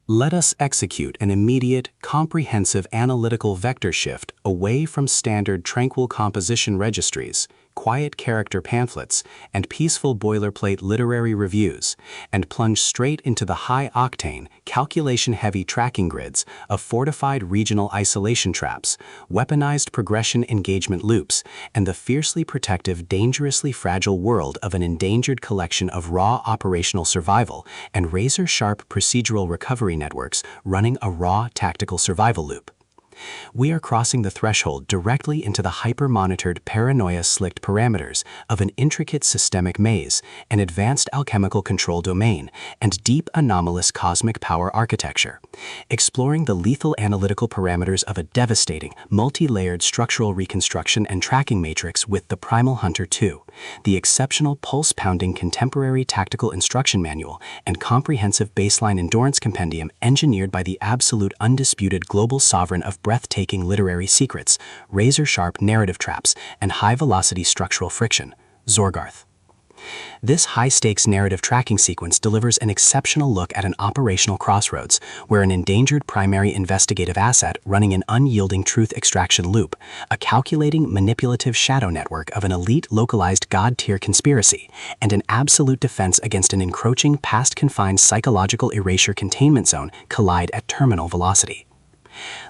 Let us execute an immediate, comprehensive analytical vector shift away from standard tranquil composition registries, quiet character pamphlets, and peaceful boilerplate literary reviews, and plunge straight into the high-octane, calculation-heavy tracking grids of fortified regional isolation traps, weaponized progression engagement loops, and the fiercely protective, dangerously fragile world of an endangered collection of raw operational survival and razor-sharp procedural recovery networks running a raw tactical survival loop. We are crossing the threshold directly into the hyper-monitored paranoia-slicked parameters of an intricate systemic maze, an advanced alchemical control domain, and deep anomalous cosmic power architecture, exploring the lethal analytical parameters of a devastating, multi-layered structural reconstruction and tracking matrix with the Primal Hunter 2, the exceptional pulse-pounding contemporary tactical instruction manual and comprehensive baseline endurance compendium engineered by the absolute undisputed global sovereign of breathtaking literary secrets, razor-sharp narrative traps, and high-velocity structural friction, Zogarth. This high-stakes narrative tracking sequence delivers an exceptional look at an operational crossroads where an endangered primary investigative asset running an unyielding truth extraction loop, a calculating manipulative shadow network of an elite localized god-tier conspiracy, and an absolute defense against an encroaching past-confined psychological erasure containment zone collide at terminal velocity.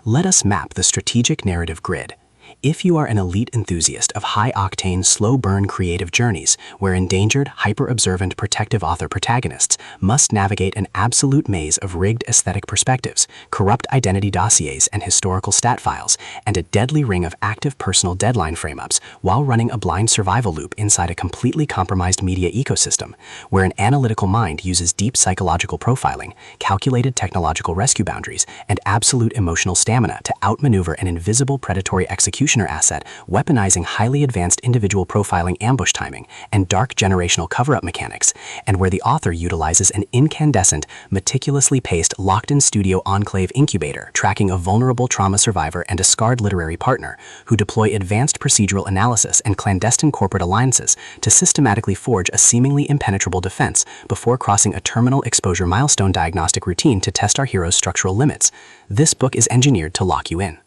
Let us map the strategic narrative grid. If you are an elite enthusiast of high-octane, slow-burn creative journeys where endangered, hyper-observant protective author protagonists must navigate an absolute maze of rigged aesthetic perspectives, corrupt identity dossiers and historical stat files, and a deadly ring of active personal deadline frame-ups while running a blind survival loop inside a completely compromised media ecosystem, where an analytical mind uses deep psychological profiling, calculated technological rescue boundaries, and absolute emotional stamina to outmaneuver an invisible predatory executioner asset, weaponizing highly advanced individual profiling ambush timing and dark generational cover-up mechanics, and where the author utilizes an incandescent, meticulously paced locked-in studio enclave incubator tracking a vulnerable trauma survivor and a scarred literary partner who deploy advanced procedural analysis and clandestine corporate alliances to systematically forge a seemingly impenetrable defense before crossing a terminal exposure milestone diagnostic routine to test our hero's structural limits. This book is engineered to lock you in.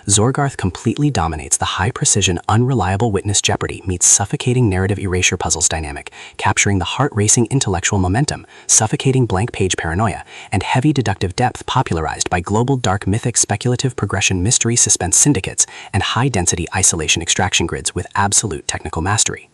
Zogarth completely dominates the high-precision, unreliable witness jeopardy meets suffocating narrative erasure puzzles dynamic, capturing the heart-racing intellectual momentum, suffocating blank-page paranoia, and heavy deductive depth popularized by global dark mythic speculative progression mystery suspense syndicates and high-density isolation extraction grids with absolute technical mastery.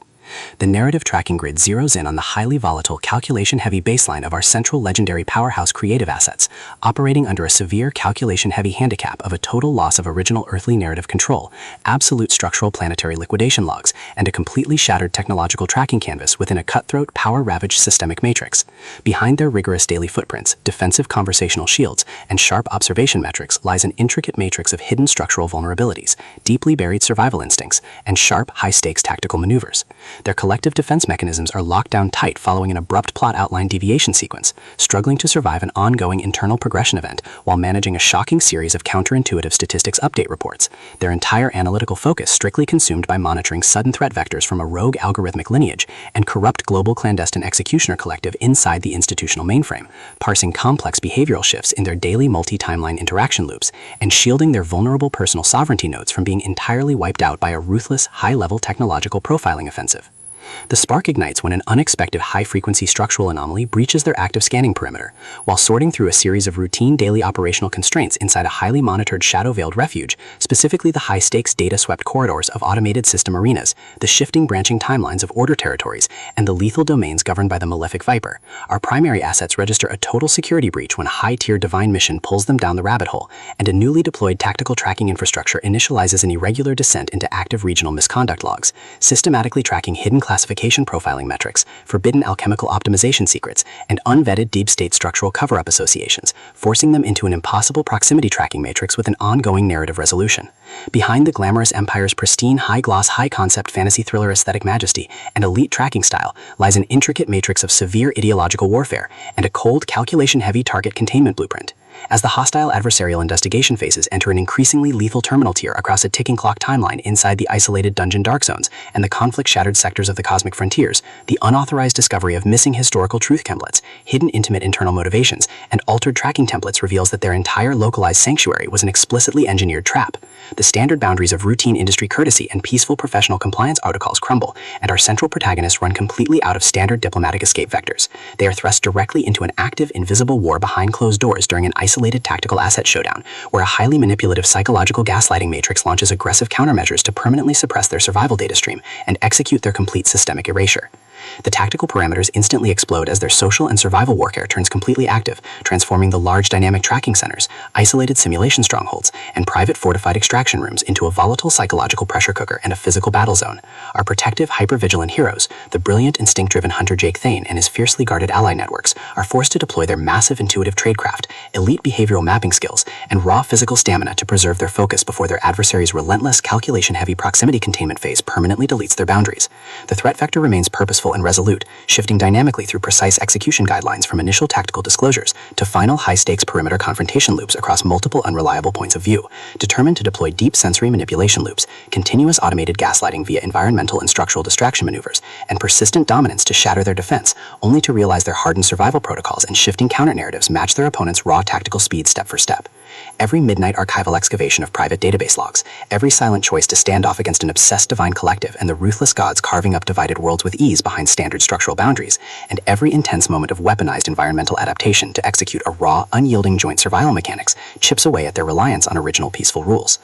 The narrative tracking grid zeroes in on the highly volatile, calculation-heavy baseline of our central legendary powerhouse creative assets, operating under a severe calculation-heavy handicap of a total loss of original earthly narrative control, absolute structural planetary liquidation logs, and a completely shattered technological tracking canvas within a cutthroat, power-ravaged systemic matrix. Behind their rigorous daily footprints, defensive conversational shields, and sharp observation metrics lies an intricate matrix of hidden structural vulnerabilities, deeply buried survival instincts, and sharp, high-stakes tactical maneuvers. Their collective defense mechanisms are locked down tight following an abrupt plot outline deviation sequence, struggling to survive an ongoing internal progression event while managing a shocking series of counterintuitive statistics update reports, their entire analytical focus strictly consumed by monitoring sudden threat vectors from a rogue algorithmic lineage and corrupt global clandestine executioner collective inside the institutional mainframe, parsing complex behavioral shifts in their daily multi-timeline interaction loops, and shielding their vulnerable personal sovereignty nodes from being entirely wiped out by a ruthless, high-level technological profiling offensive. The spark ignites when an unexpected high-frequency structural anomaly breaches their active scanning perimeter, while sorting through a series of routine daily operational constraints inside a highly monitored shadow-veiled refuge, specifically the high-stakes data-swept corridors of automated system arenas, the shifting branching timelines of order territories, and the lethal domains governed by the malefic Viper. Our primary assets register a total security breach when a high-tier divine mission pulls them down the rabbit hole, and a newly deployed tactical tracking infrastructure initializes an irregular descent into active regional misconduct logs, systematically tracking hidden classification profiling metrics, forbidden alchemical optimization secrets, and unvetted deep state structural cover-up associations, forcing them into an impossible proximity tracking matrix with an ongoing narrative resolution. Behind the glamorous empire's pristine, high-gloss, high-concept fantasy thriller aesthetic majesty and elite tracking style lies an intricate matrix of severe ideological warfare and a cold, calculation-heavy target containment blueprint. As the hostile adversarial investigation phases enter an increasingly lethal terminal tier across a ticking clock timeline inside the isolated dungeon dark zones and the conflict-shattered sectors of the cosmic frontiers, the unauthorized discovery of missing historical truth templates, hidden intimate internal motivations, and altered tracking templates reveals that their entire localized sanctuary was an explicitly engineered trap. The standard boundaries of routine industry courtesy and peaceful professional compliance protocols crumble, and our central protagonists run completely out of standard diplomatic escape vectors. They are thrust directly into an active, invisible war behind closed doors during an isolated tactical asset showdown, where a highly manipulative psychological gaslighting matrix launches aggressive countermeasures to permanently suppress their survival data stream and execute their complete systemic erasure. The tactical parameters instantly explode as their social and survival warfare turns completely active, transforming the large dynamic tracking centers, isolated simulation strongholds, and private fortified extraction rooms into a volatile psychological pressure cooker and a physical battle zone. Our protective, hyper-vigilant heroes, the brilliant, instinct-driven hunter Jake Thane and his fiercely guarded ally networks, are forced to deploy their massive intuitive tradecraft, elite behavioral mapping skills, and raw physical stamina to preserve their focus before their adversary's relentless, calculation-heavy proximity containment phase permanently deletes their boundaries. The threat vector remains purposeful and resolute, shifting dynamically through precise execution guidelines from initial tactical disclosures to final high-stakes perimeter confrontation loops across multiple unreliable points of view, determined to deploy deep sensory manipulation loops, continuous automated gaslighting via environmental and structural distraction maneuvers, and persistent dominance to shatter their defense, only to realize their hardened survival protocols and shifting counter-narratives match their opponent's raw tactical speed step for step. Every midnight archival excavation of private database logs, every silent choice to stand off against an obsessed divine collective and the ruthless gods carving up divided worlds with ease behind standard structural boundaries, and every intense moment of weaponized environmental adaptation to execute a raw, unyielding joint survival mechanics chips away at their reliance on original peaceful rules.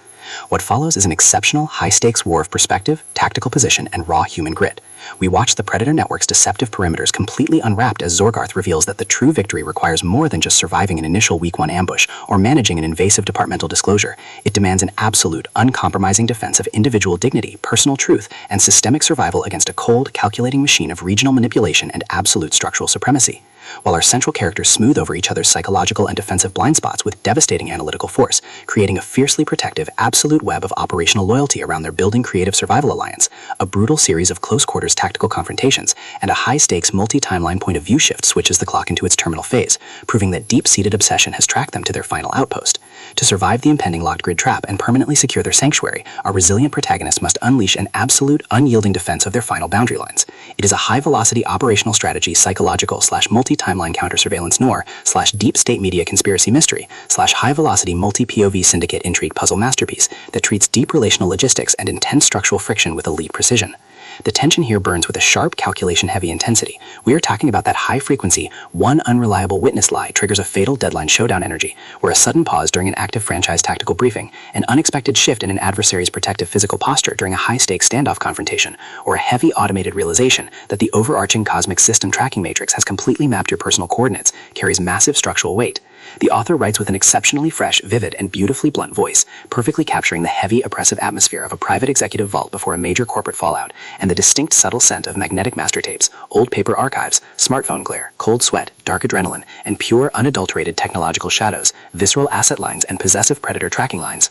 What follows is an exceptional, high-stakes war of perspective, tactical position, and raw human grit. We watch the Predator Network's deceptive perimeters completely unwrapped as Zogarth reveals that the true victory requires more than just surviving an initial Week 1 ambush or managing an invasive departmental disclosure. It demands an absolute, uncompromising defense of individual dignity, personal truth, and systemic survival against a cold, calculating machine of regional manipulation and absolute structural supremacy. While our central characters smooth over each other's psychological and defensive blind spots with devastating analytical force, creating a fiercely protective, absolute web of operational loyalty around their building creative survival alliance, a brutal series of close-quarters tactical confrontations, and a high-stakes multi-timeline point-of-view shift switches the clock into its terminal phase, proving that deep-seated obsession has tracked them to their final outpost. To survive the impending locked grid trap and permanently secure their sanctuary, our resilient protagonists must unleash an absolute, unyielding defense of their final boundary lines. It is a high-velocity operational strategy psychological/multi-timeline counter-surveillance noir/deep state media conspiracy mystery/high-velocity multi-POV syndicate intrigue puzzle masterpiece that treats deep relational logistics and intense structural friction with elite precision. The tension here burns with a sharp, calculation-heavy intensity. We are talking about that high-frequency, one unreliable witness lie triggers a fatal deadline showdown energy, where a sudden pause during an active franchise tactical briefing, an unexpected shift in an adversary's protective physical posture during a high-stakes standoff confrontation, or a heavy automated realization that the overarching cosmic system tracking matrix has completely mapped your personal coordinates, carries massive structural weight. The author writes with an exceptionally fresh, vivid, and beautifully blunt voice, perfectly capturing the heavy, oppressive atmosphere of a private executive vault before a major corporate fallout, and the distinct, subtle scent of magnetic master tapes, old paper archives, smartphone glare, cold sweat, dark adrenaline, and pure, unadulterated technological shadows, visceral asset lines, and possessive predator tracking lines.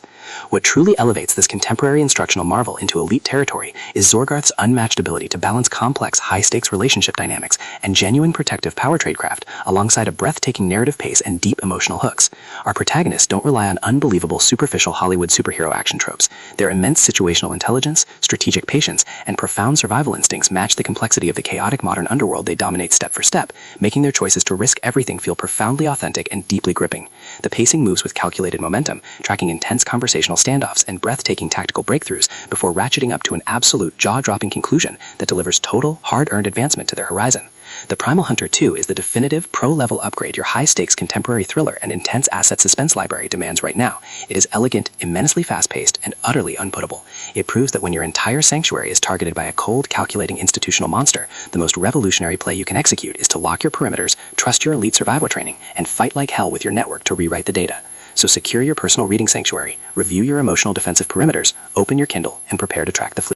What truly elevates this contemporary instructional marvel into elite territory is Zogarth's unmatched ability to balance complex, high-stakes relationship dynamics and genuine protective power tradecraft alongside a breathtaking narrative pace and deep emotional hooks. Our protagonists don't rely on unbelievable, superficial Hollywood superhero action tropes. Their immense situational intelligence, strategic patience, and profound survival instincts match the complexity of the chaotic modern underworld they dominate step for step, making their choices to risk everything feel profoundly authentic and deeply gripping. The pacing moves with calculated momentum, tracking intense conversational standoffs and breathtaking tactical breakthroughs before ratcheting up to an absolute jaw-dropping conclusion that delivers total, hard-earned advancement to their horizon. The Primal Hunter 2 is the definitive, pro-level upgrade your high-stakes contemporary thriller and intense asset suspense library demands right now. It is elegant, immensely fast-paced, and utterly unputtable. It proves that when your entire sanctuary is targeted by a cold, calculating institutional monster, the most revolutionary play you can execute is to lock your perimeters, trust your elite survival training, and fight like hell with your network to rewrite the data. So secure your personal reading sanctuary, review your emotional defensive perimeters, open your Kindle, and prepare to track the fleet.